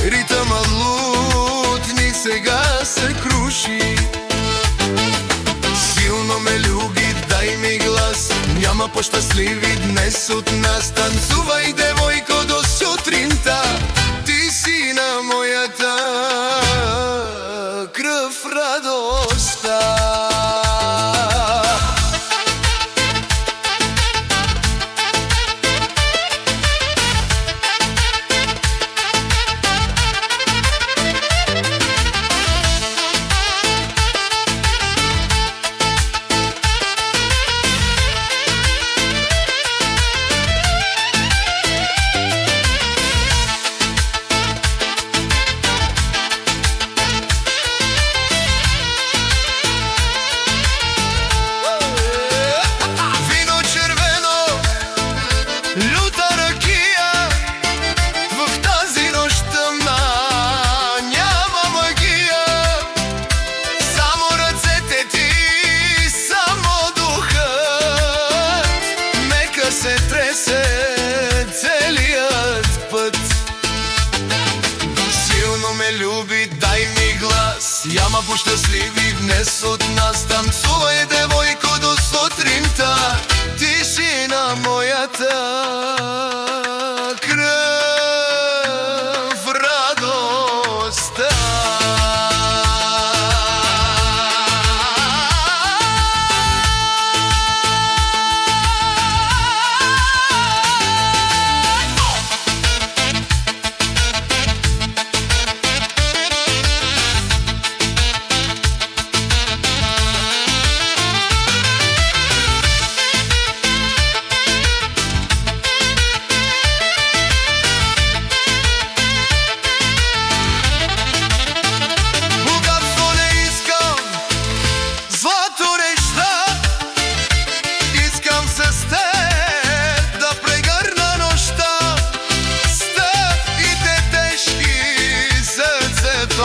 Ритъмът лутни сега се круши. Силно ме люби, дай ми глас. Няма по-щастливи днес от нас. Танцувай, девойко, до сутринта. Ти си на моята кръв радостта. Люта ракия в тази нощ тъмна, няма магия. Само ръцете ти, само духът, нека се тресе целият път. Силно ме люби, дай ми глас. Няма по-щастливи днес от нас. Танцувай, девойко, до сутринта. Ти си на моята кръв радостта.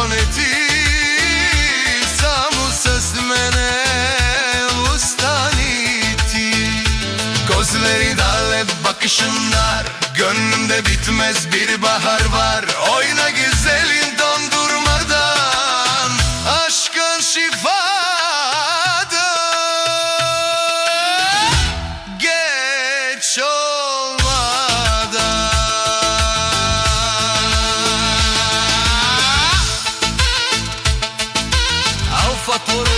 Не ти, само с мене остани ти. Gözleri dale bakışınlar, gönlümde bitmez bir bahar var. Oyna güzelin dondurmadan, aşkın şifadır. Geç olmadan. Fatura